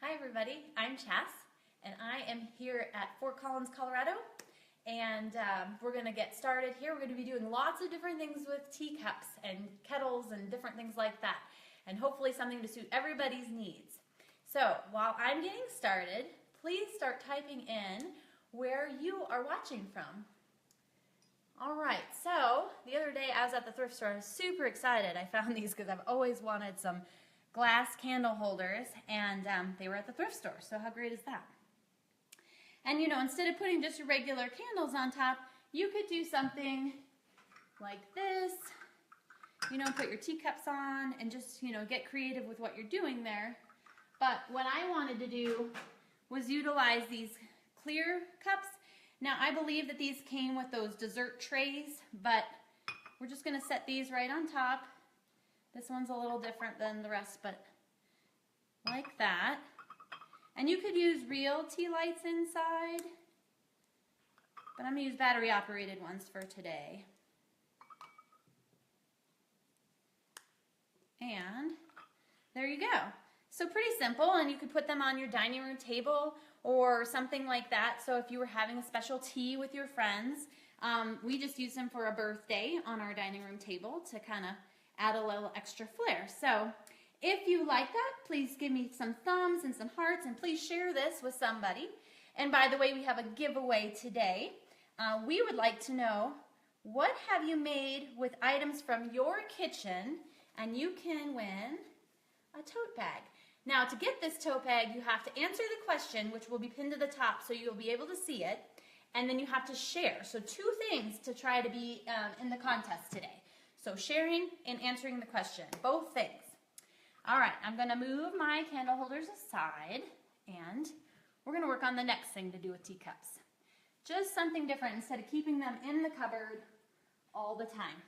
Hi everybody, I'm Chas, and I am here at Fort Collins, Colorado, and we're going to get started here. We're going to be doing lots of different things with teacups and kettles and different things like that, and hopefully something to suit everybody's needs. So while I'm getting started, please start typing in where you are watching from. Alright, so the other day I was at the thrift store. I was super excited. I found these because I've always wanted some glass candle holders, and they were at the thrift store, so how great is that? And you know, instead of putting just your regular candles on top, you could do something like this, you know, put your teacups on and just, you know, get creative with what you're doing there. But what I wanted to do was utilize these clear cups. Now, I believe that these came with those dessert trays, but we're just going to set these right on top. This one's a little different than the rest, but like that. And you could use real tea lights inside, but I'm going to use battery operated ones for today. And there you go. So pretty simple, and you could put them on your dining room table or something like that. So if you were having a special tea with your friends, we just use them for a birthday on our dining room table to kind of add a little extra flair. So if you like that, please give me some thumbs and some hearts, and please share this with somebody. And by the way, we have a giveaway today. We would like to know, what have you made with items from your kitchen, and you can win a tote bag. Now, to get this tote bag, you have to answer the question, which will be pinned to the top so you'll be able to see it, and then you have to share. So 2 things to try to be in the contest today. So sharing and answering the question, both things. All right, I'm going to move my candle holders aside, and we're going to work on the next thing to do with teacups. Just something different instead of keeping them in the cupboard all the time.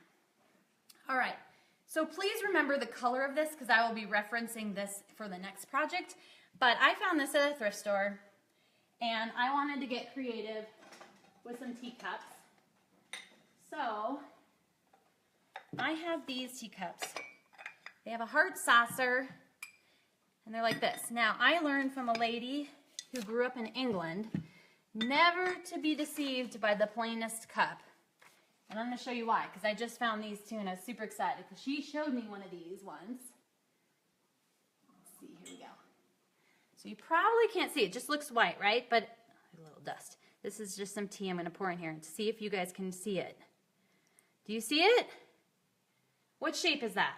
All right, so please remember the color of this because I will be referencing this for the next project. But I found this at a thrift store, and I wanted to get creative with some teacups. So I have these teacups. They have a heart saucer, and they're like this. Now, I learned from a lady who grew up in England never to be deceived by the plainest cup. And I'm going to show you why, because I just found these too, and I was super excited, because she showed me one of these once. Let's see, here we go. So you probably can't see it. It just looks white, right? But a little dust. This is just some tea I'm going to pour in here to see if you guys can see it. Do you see it? What shape is that?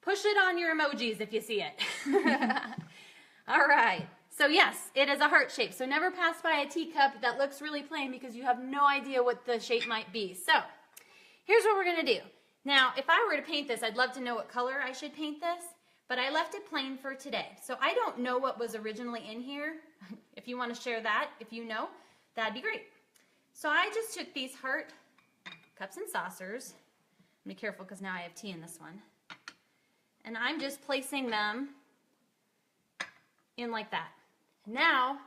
Push it on your emojis if you see it. All right. So yes, it is a heart shape. So never pass by a teacup that looks really plain because you have no idea what the shape might be. So here's what we're going to do. Now, if I were to paint this, I'd love to know what color I should paint this, but I left it plain for today. So I don't know what was originally in here. If you want to share that, if you know, that'd be great. So I just took these heart cups and saucers. Be careful because now I have tea in this one. And I'm just placing them in like that. Now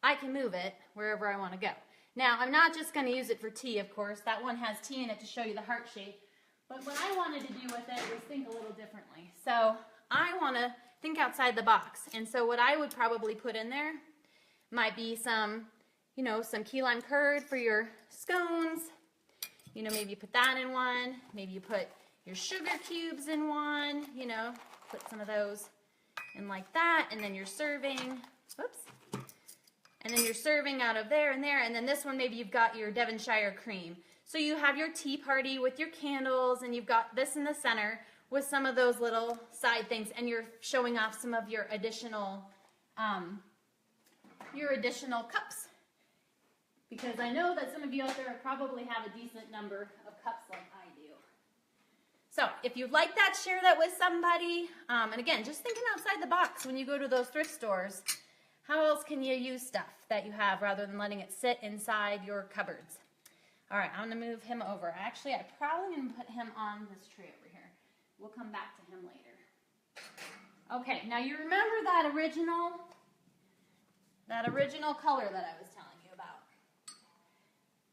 I can move it wherever I want to go. Now I'm not just going to use it for tea, of course. That one has tea in it to show you the heart shape. But what I wanted to do with it was think a little differently. So I want to think outside the box. And so what I would probably put in there might be some, you know, some key lime curd for your scones. You know, maybe you put that in one. Maybe you put your sugar cubes in one. You know, put some of those in like that. And then you're serving, whoops. And then you're serving out of there and there. And then this one, maybe you've got your Devonshire cream. So you have your tea party with your candles, and you've got this in the center with some of those little side things. And you're showing off some of your additional cups. Because I know that some of you out there probably have a decent number of cups like I do. So if you'd like that, share that with somebody. And again, just thinking outside the box when you go to those thrift stores. How else can you use stuff that you have rather than letting it sit inside your cupboards? All right, I'm going to move him over. Actually, I'm probably going to put him on this tray over here. We'll come back to him later. Okay, now you remember that original color that I was telling you about.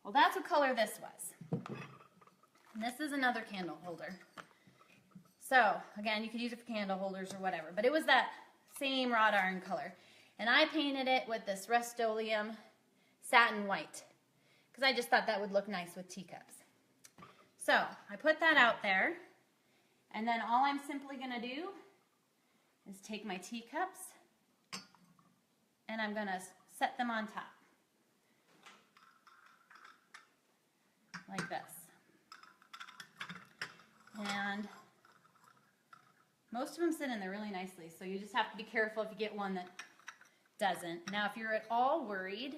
Well, that's what color this was. And this is another candle holder. So, again, you could use it for candle holders or whatever, but it was that same wrought iron color. And I painted it with this Rust-Oleum satin white because I just thought that would look nice with teacups. So I put that out there, and then all I'm simply going to do is take my teacups and I'm going to set them on top like this. And most of them sit in there really nicely, so you just have to be careful if you get one that doesn't. Now, if you're at all worried,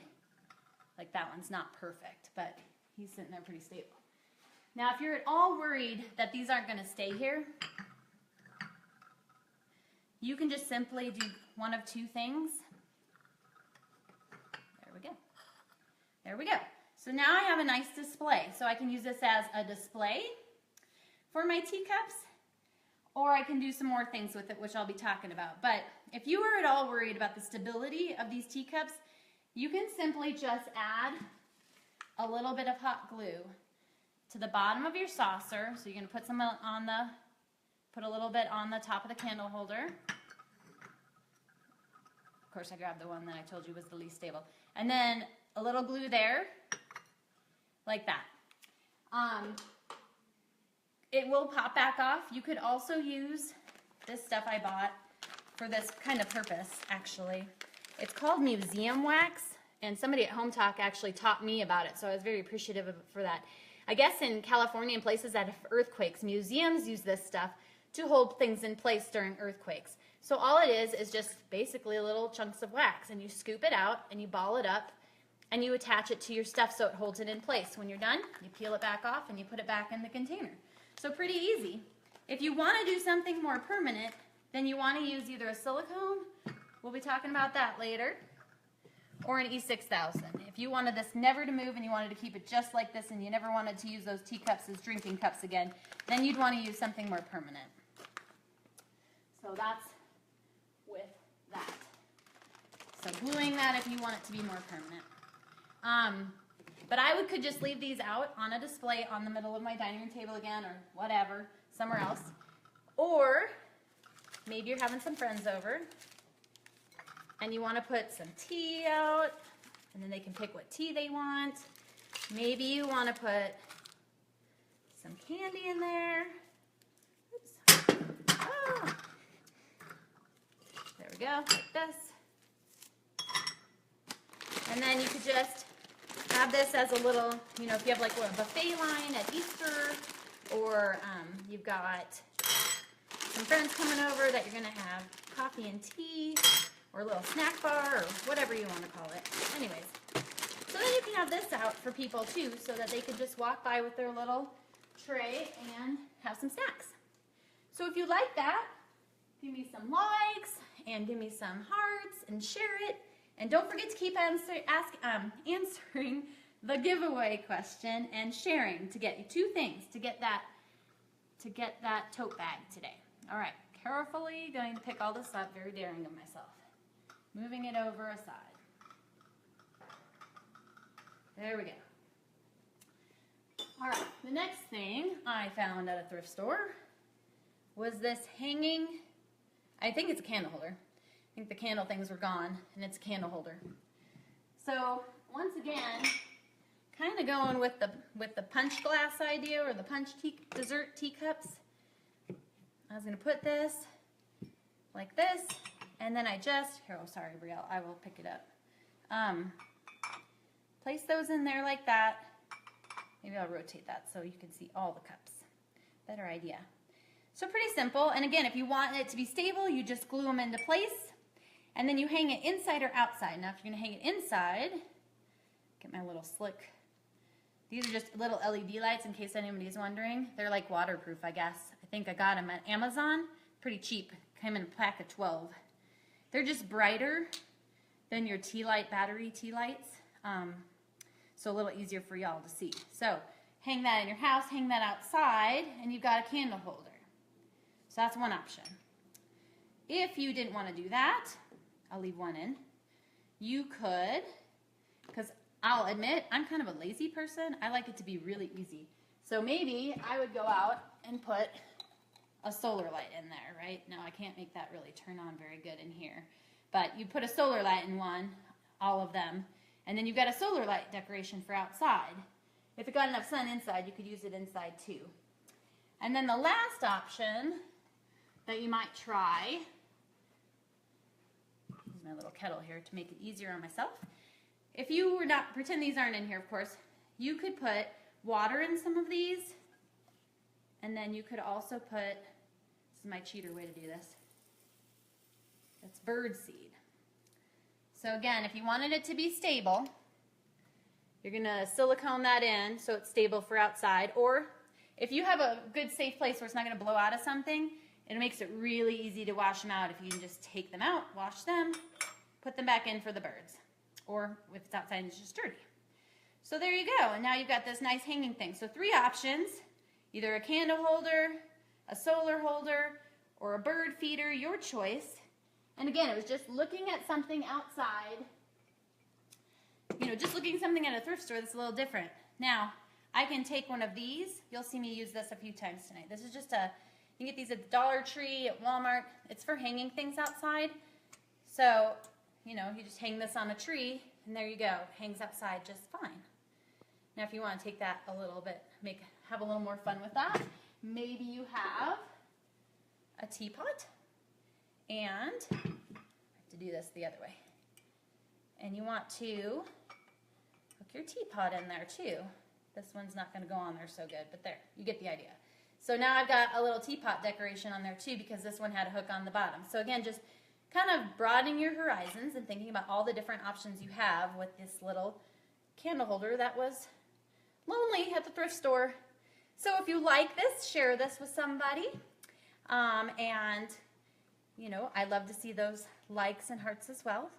like that one's not perfect, but he's sitting there pretty stable. Now, if you're at all worried that these aren't going to stay here, you can just simply do one of two things. There we go. There we go. So now I have a nice display. So I can use this as a display for my teacups, or I can do some more things with it, which I'll be talking about. But if you are at all worried about the stability of these teacups, you can simply just add a little bit of hot glue to the bottom of your saucer. So you're going to put some on the, put a little bit on the top of the candle holder. Of course, I grabbed the one that I told you was the least stable. And then a little glue there, like that. It will pop back off. You could also use this stuff I bought for this kind of purpose, actually. It's called museum wax, and somebody at Hometalk actually taught me about it, so I was very appreciative of it for that. I guess in California and places that have earthquakes, museums use this stuff to hold things in place during earthquakes. So all it is just basically little chunks of wax, and you scoop it out and you ball it up and you attach it to your stuff so it holds it in place. When you're done, you peel it back off and you put it back in the container. So pretty easy. If you want to do something more permanent, then you want to use either a silicone, we'll be talking about that later, or an E6000. If you wanted this never to move and you wanted to keep it just like this and you never wanted to use those teacups as drinking cups again, then you'd want to use something more permanent. So that's with that. So gluing that if you want it to be more permanent. But I could just leave these out on a display on the middle of my dining room table again, or whatever, somewhere else. Or maybe you're having some friends over and you want to put some tea out, and then they can pick what tea they want. Maybe you want to put some candy in there. Oops. Oh. There we go, like this. And then you could just have this as a little, you know, if you have like a buffet line at Easter, or you've got some friends coming over that you're going to have coffee and tea, or a little snack bar, or whatever you want to call it. Anyways, so then you can have this out for people too, so that they can just walk by with their little tray and have some snacks. So if you like that, give me some likes, and give me some hearts, and share it. And don't forget to keep answering the giveaway question and sharing to get you two things to get that tote bag today. All right, carefully going to pick all this up, very daring of myself. Moving it over aside. There we go. All right, the next thing I found at a thrift store was this hanging, I think it's a candle holder. I think the candle things were gone, and it's a candle holder. So once again, kind of going with the punch glass idea, or the punch dessert teacups. I was going to put this like this, and then I just, here, oh sorry Brielle, I will pick it up. Place those in there like that. Maybe I'll rotate that so you can see all the cups. Better idea. So pretty simple, and again, if you want it to be stable, you just glue them into place. And then you hang it inside or outside. Now, if you're going to hang it inside, get my little slick. These are just little LED lights in case anybody's wondering. They're like waterproof, I guess. I think I got them at Amazon. Pretty cheap. Came in a pack of 12. They're just brighter than your tea light, battery tea lights. So a little easier for y'all to see. So hang that in your house, hang that outside, and you've got a candle holder. So that's one option. If you didn't want to do that, I'll leave one in. You could, because I'll admit, I'm kind of a lazy person. I like it to be really easy. So maybe I would go out and put a solar light in there, right? Now I can't make that really turn on very good in here. but you put a solar light in one, all of them, and then you've got a solar light decoration for outside. If it got enough sun inside, you could use it inside too. And then the last option that you might try, use my little kettle here to make it easier on myself. If you were not, pretend these aren't in here, of course, you could put water in some of these, and then you could also put, this is my cheater way to do this, that's bird seed. So again, if you wanted it to be stable, you're gonna silicone that in so it's stable for outside, or if you have a good safe place where it's not gonna blow out of something, it makes it really easy to wash them out if you can just take them out, wash them, put them back in for the birds. Or if it's outside and it's just dirty. So there you go, and now you've got this nice hanging thing. So 3 options, either a candle holder, a solar holder, or a bird feeder, your choice. And again, it was just looking at something outside, you know, just looking at something at a thrift store that's a little different. Now, I can take one of these. You'll see me use this a few times tonight. This is just a, you can get these at Dollar Tree, at Walmart. It's for hanging things outside. So, you know, you just hang this on a tree, and there you go. It hangs outside just fine. Now, if you want to take that a little bit, have a little more fun with that, maybe you have a teapot, and I have to do this the other way. And you want to hook your teapot in there too. This one's not going to go on there so good, but there, you get the idea. So now I've got a little teapot decoration on there too, because this one had a hook on the bottom. So again, just kind of broadening your horizons and thinking about all the different options you have with this little candle holder that was lonely at the thrift store. So if you like this, share this with somebody. And, you know, I love to see those likes and hearts as well.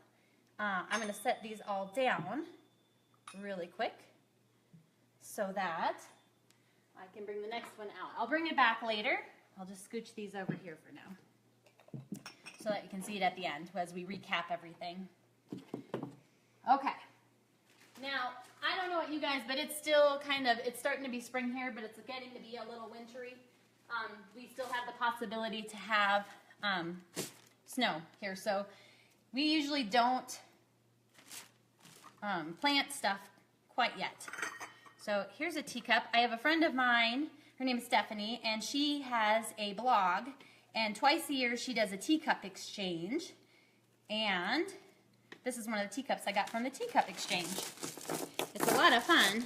I'm going to set these all down really quick so that I can bring the next one out. I'll bring it back later. I'll just scooch these over here for now so that you can see it at the end as we recap everything. Okay. Now, I don't know what you guys, but it's still kind of, it's starting to be spring here, but it's getting to be a little wintry. We still have the possibility to have snow here, so we usually don't plant stuff quite yet. So here's a teacup. I have a friend of mine, her name is Stephanie, and she has a blog, and twice a year she does a teacup exchange, and this is one of the teacups I got from the teacup exchange. It's a lot of fun.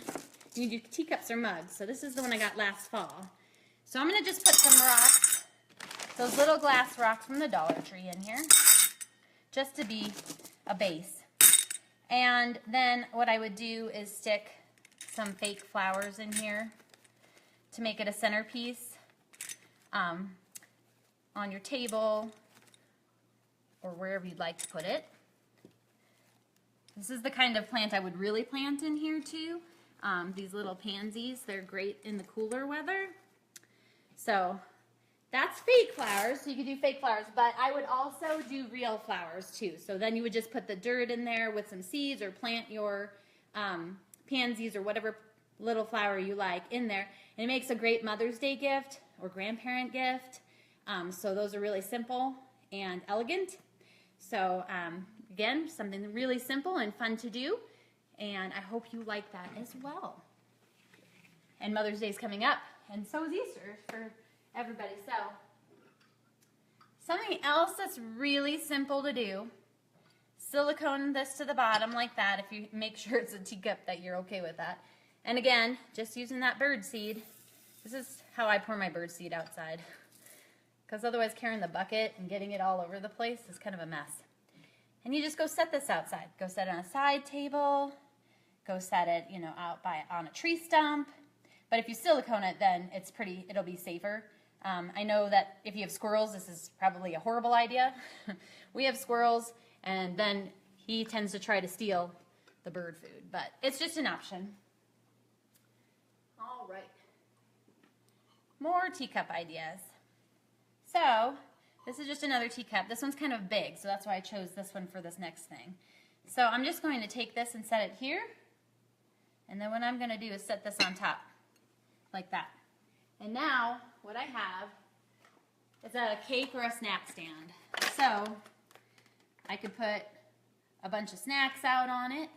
You can do teacups or mugs, so this is the one I got last fall. So I'm going to just put some rocks, those little glass rocks from the Dollar Tree in here, just to be a base. And then what I would do is stick some fake flowers in here to make it a centerpiece on your table or wherever you'd like to put it. This is the kind of plant I would really plant in here too. These little pansies, they're great in the cooler weather. So that's fake flowers, so you could do fake flowers, but I would also do real flowers too. So then you would just put the dirt in there with some seeds or plant your pansies or whatever little flower you like in there. And it makes a great Mother's Day gift or grandparent gift. So those are really simple and elegant. So again, something really simple and fun to do. And I hope you like that as well. And Mother's Day is coming up, and so is Easter for everybody. So something else that's really simple to do, silicone this to the bottom like that if you make sure it's a teacup that you're okay with that. And again, just using that bird seed. This is how I pour my bird seed outside, because otherwise carrying the bucket and getting it all over the place is kind of a mess. And you just go set this outside. Go set it on a side table. Go set it, you know, out on a tree stump. But if you silicone it, then it'll be safer. I know that if you have squirrels, this is probably a horrible idea. We have squirrels, and then he tends to try to steal the bird food. But it's just an option. All right. More teacup ideas. So this is just another teacup. This one's kind of big, so that's why I chose this one for this next thing. So I'm just going to take this and set it here. And then what I'm going to do is set this on top, like that. And now what I have is a cake or a snack stand. So I could put a bunch of snacks out on it.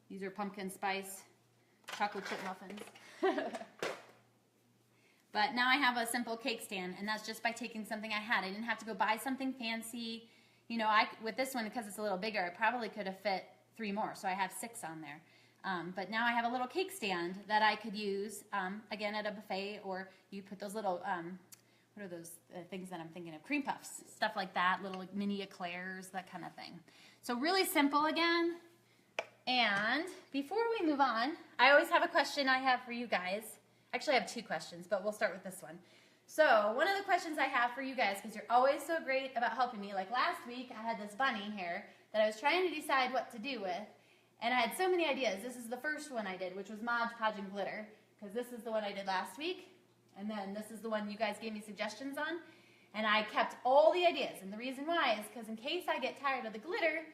These are pumpkin spice chocolate chip muffins. But now I have a simple cake stand, and that's just by taking something I had. I didn't have to go buy something fancy. You know, with this one, because it's a little bigger, I probably could have fit 3 more, so I have 6 on there. But now I have a little cake stand that I could use, again, at a buffet, or you put those little, what are those things that I'm thinking of? Cream puffs, stuff like that, little mini eclairs, that kind of thing. So really simple again. And before we move on, I always have a question I have for you guys. Actually, I have 2 questions, but we'll start with this one. So one of the questions I have for you guys, because you're always so great about helping me, like last week I had this bunny here that I was trying to decide what to do with, and I had so many ideas. This is the first one I did, which was Mod Podge and Glitter, because this is the one I did last week, and then this is the one you guys gave me suggestions on, and I kept all the ideas, and the reason why is because in case I get tired of the glitter,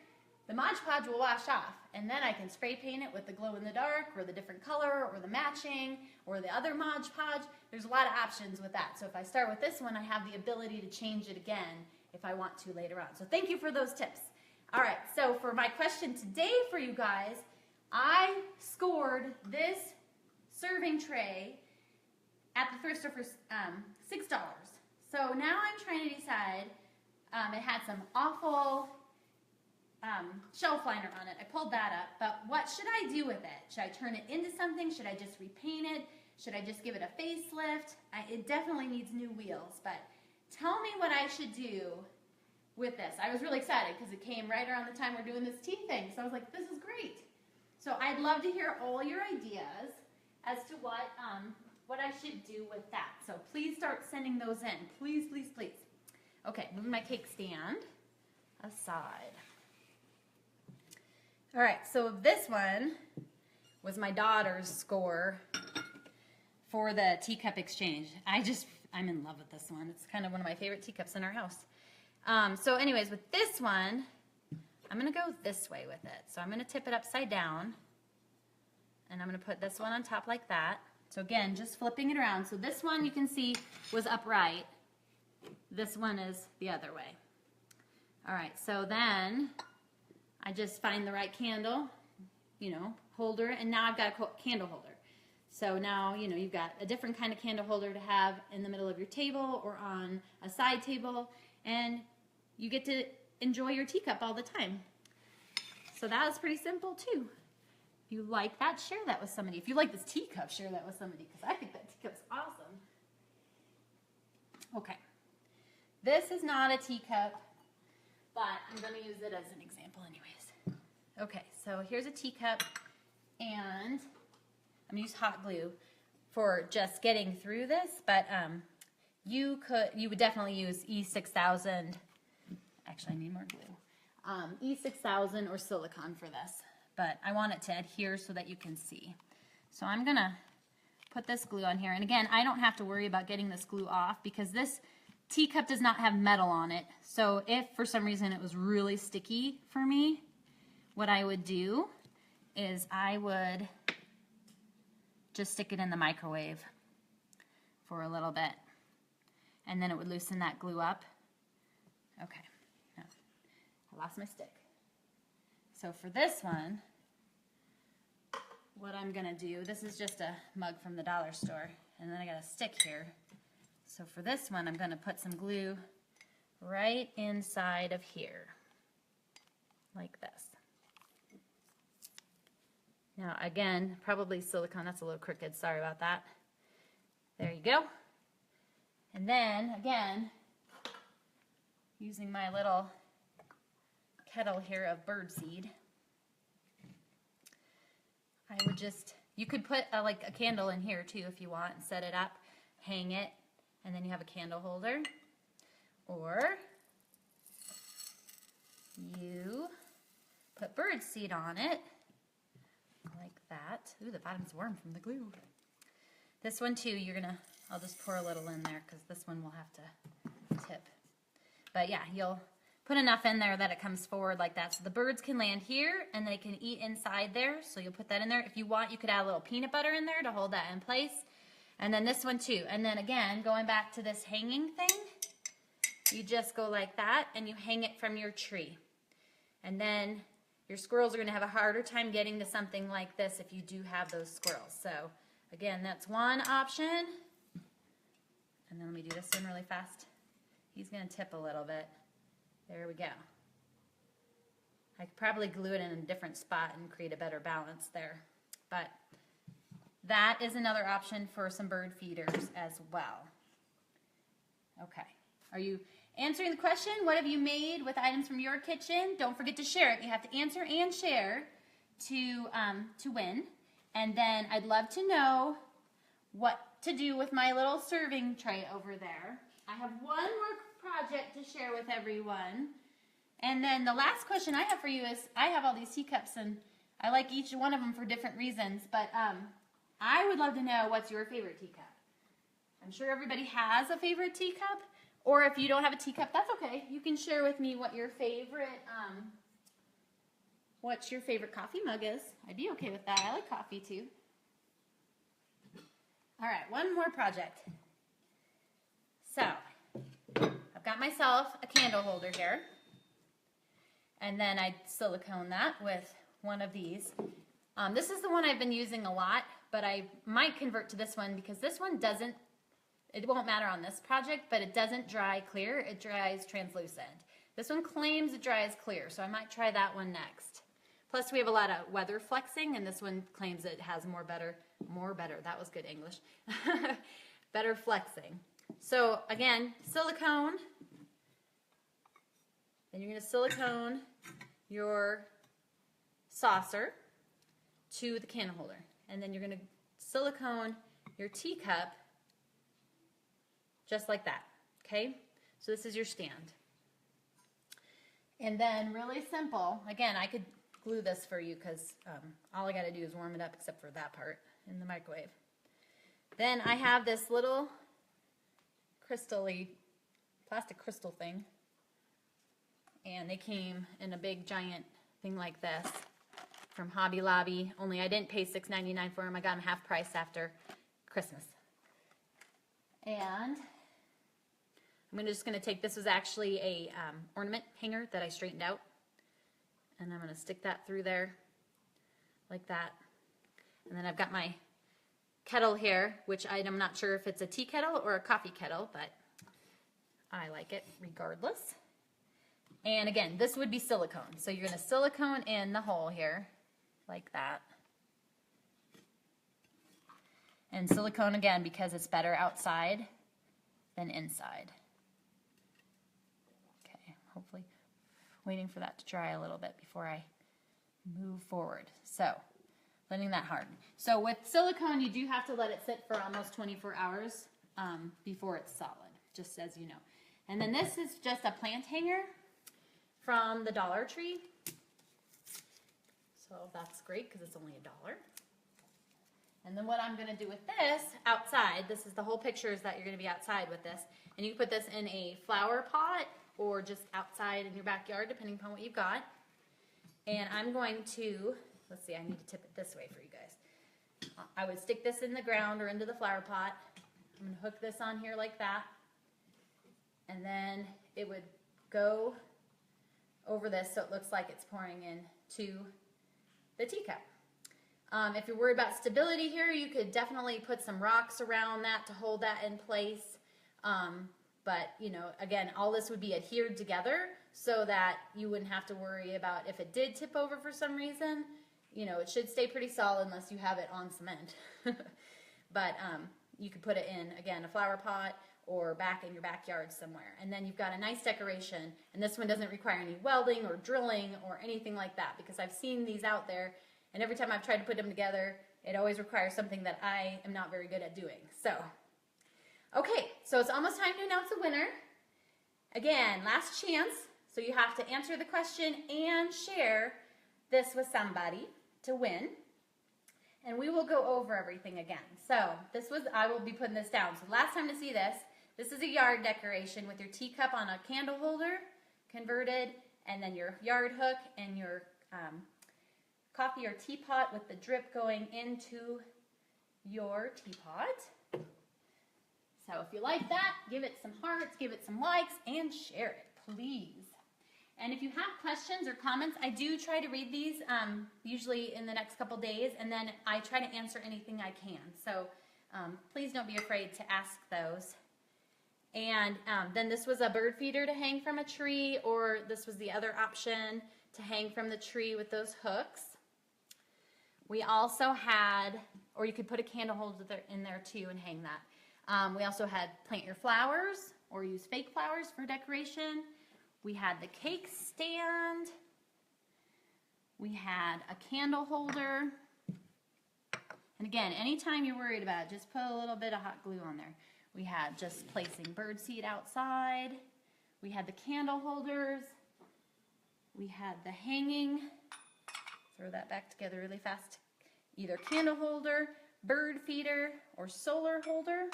the Mod Podge will wash off, and then I can spray paint it with the glow in the dark, or the different color, or the matching, or the other Mod Podge. There's a lot of options with that. So if I start with this one, I have the ability to change it again if I want to later on. So thank you for those tips. All right, so for my question today for you guys, I scored this serving tray at the thrift store for $6. So now I'm trying to decide, it had some awful shelf liner on it. I pulled that up, but what should I do with it? Should I turn it into something? Should I just repaint it? Should I just give it a facelift? It definitely needs new wheels, but tell me what I should do with this. I was really excited because it came right around the time we're doing this tea thing, so I was like, this is great. So I'd love to hear all your ideas as to what I should do with that. So please start sending those in. Please, please, please. Okay, moving my cake stand aside. All right, so this one was my daughter's score for the teacup exchange. I'm in love with this one. It's kind of one of my favorite teacups in our house. So anyways, with this one, I'm gonna go this way with it. So I'm gonna tip it upside down, and I'm gonna put this one on top like that. So again, just flipping it around. So this one you can see was upright. This one is the other way. All right, so then I just find the right candle, holder, and now I've got a candle holder. So now, you've got a different kind of candle holder to have in the middle of your table or on a side table, and you get to enjoy your teacup all the time. So that was pretty simple too. If you like that, share that with somebody. If you like this teacup, share that with somebody, because I think that teacup's awesome. Okay, this is not a teacup, but I'm going to use it as an example anyways. Okay, so here's a teacup, and I'm going to use hot glue for just getting through this, but you would definitely use E6000. Actually, I need more glue. E6000 or silicone for this, but I want it to adhere so that you can see. So I'm going to put this glue on here, and again, I don't have to worry about getting this glue off because this teacup does not have metal on it. So if for some reason it was really sticky for me, what I would do is I would just stick it in the microwave for a little bit, and then it would loosen that glue up. Okay, no, I lost my stick. So for this one, what I'm gonna do, this is just a mug from the dollar store, and then I got a stick here. So for this one, I'm gonna put some glue right inside of here, like this. Now again, probably silicone, that's a little crooked, sorry about that. There you go. And then again, using my little kettle here of birdseed, I would just, you could put like a candle in here too if you want, and set it up, hang it, and then you have a candle holder. Or you put birdseed on it, like that. Ooh, the bottom's warm from the glue. This one too, I'll just pour a little in there because this one will have to tip. But yeah, you'll put enough in there that it comes forward like that. So the birds can land here and they can eat inside there. So you'll put that in there. If you want, you could add a little peanut butter in there to hold that in place. And then this one too. And then again, going back to this hanging thing, you just go like that and you hang it from your tree. And then your squirrels are going to have a harder time getting to something like this if you do have those squirrels. So again, that's one option. And then let me do this one really fast. He's going to tip a little bit. There we go. I could probably glue it in a different spot and create a better balance there. But that is another option for some bird feeders as well. Okay. Are you answering the question? What have you made with items from your kitchen? Don't forget to share it. You have to answer and share to win. And then I'd love to know what to do with my little serving tray over there. I have one more project to share with everyone. And then the last question I have for you is, I have all these teacups and I like each one of them for different reasons, but I would love to know what's your favorite teacup. I'm sure everybody has a favorite teacup, or if you don't have a teacup, that's okay. You can share with me what your favorite coffee mug is. I'd be okay with that. I like coffee too. All right, one more project. So, I've got myself a candle holder here, and then I silicone that with one of these. This is the one I've been using a lot, but I might convert to this one because this one doesn't, it won't matter on this project, but it doesn't dry clear, it dries translucent. This one claims it dries clear, so I might try that one next. Plus we have a lot of weather flexing, and this one claims it has more better, that was good English, better flexing. So again, silicone, then you're going to silicone your saucer to the candle holder, and then you're going to silicone your teacup just like that, okay? So this is your stand. And then really simple, again, I could glue this for you because all I got to do is warm it up except for that part in the microwave. Then I have this little plastic crystal thing, and they came in a big giant thing like this from Hobby Lobby, only I didn't pay $6.99 for them. I got them half price after Christmas. And I'm just going to take, this was actually a ornament hanger that I straightened out, and I'm going to stick that through there like that. And then I've got my kettle here, which I'm not sure if it's a tea kettle or a coffee kettle, but I like it regardless. And again, this would be silicone. So you're going to silicone in the hole here like that. And silicone again because it's better outside than inside. Okay, hopefully waiting for that to dry a little bit before I move forward. So letting that harden. So with silicone, you do have to let it sit for almost 24 hours before it's solid, just as you know. And then this is just a plant hanger from the Dollar Tree. So that's great because it's only $1. And then what I'm going to do with this outside, this is the whole picture is that you're going to be outside with this. And you can put this in a flower pot or just outside in your backyard, depending upon what you've got. And I'm going to, let's see, I need to tip it this way for you guys. I would stick this in the ground or into the flower pot. I'm going to hook this on here like that. And then it would go over this so it looks like it's pouring into the teacup. If you're worried about stability here, you could definitely put some rocks around that to hold that in place. But, you know, again, all this would be adhered together so that you wouldn't have to worry about if it did tip over for some reason. You know, it should stay pretty solid unless you have it on cement. But you could put it in, again, a flower pot or back in your backyard somewhere. And then you've got a nice decoration. And this one doesn't require any welding or drilling or anything like that, because I've seen these out there, and every time I've tried to put them together, it always requires something that I am not very good at doing. So, okay, so it's almost time to announce a winner. Again, last chance. So you have to answer the question and share this with somebody to win. And we will go over everything again. So I will be putting this down. So last time to see this is a yard decoration with your teacup on a candle holder, converted, and then your yard hook and your coffee or teapot with the drip going into your teapot. So if you like that, give it some hearts, give it some likes, and share it, please. And if you have questions or comments, I do try to read these usually in the next couple days, and then I try to answer anything I can. So please don't be afraid to ask those. And then this was a bird feeder to hang from a tree, or this was the other option to hang from the tree with those hooks. We also had, or you could put a candle holder in there too and hang that. We also had plant your flowers or use fake flowers for decoration. We had the cake stand. We had a candle holder. And again, anytime you're worried about it, just put a little bit of hot glue on there. We had just placing birdseed outside. We had the candle holders. We had the hanging. Throw that back together really fast. Either candle holder, bird feeder, or solar holder.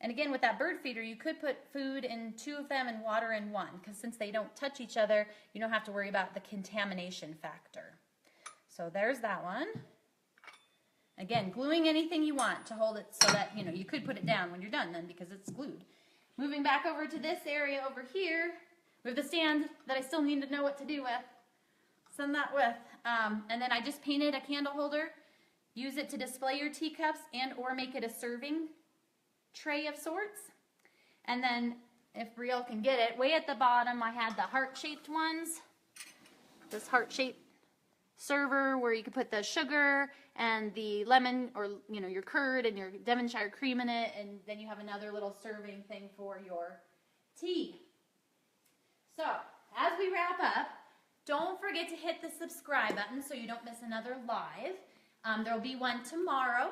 And again, with that bird feeder, you could put food in 2 of them and water in 1, because since they don't touch each other, you don't have to worry about the contamination factor. So there's that one. Again, gluing anything you want to hold it so that, you could put it down when you're done then because it's glued. Moving back over to this area over here, we have the stand that I still need to know what to do with. Send that with. And then I just painted a candle holder. Use it to display your teacups and or make it a serving tray of sorts. And then, if Brielle can get it, way at the bottom I had the heart-shaped ones. This heart-shaped server where you could put the sugar and the lemon or your curd and your Devonshire cream in it, and then you have another little serving thing for your tea. So, as we wrap up, don't forget to hit the subscribe button so you don't miss another live. There will be one tomorrow,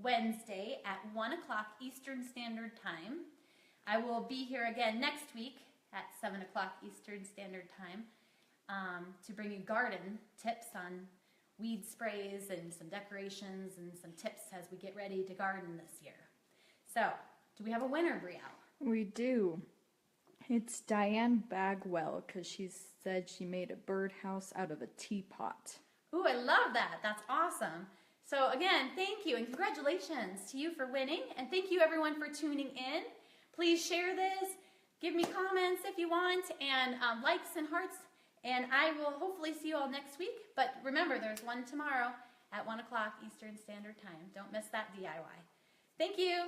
Wednesday at 1 o'clock Eastern Standard Time. I will be here again next week at 7 o'clock Eastern Standard Time to bring you garden tips on weed sprays and some decorations and some tips as we get ready to garden this year. So, do we have a winner, Brielle? We do. It's Diane Bagwell, because she said she made a birdhouse out of a teapot. Ooh, I love that. That's awesome. So again, thank you and congratulations to you for winning, and thank you everyone for tuning in. Please share this, give me comments if you want, and likes and hearts, and I will hopefully see you all next week. But remember, there's one tomorrow at 1 o'clock Eastern Standard Time. Don't miss that DIY. Thank you.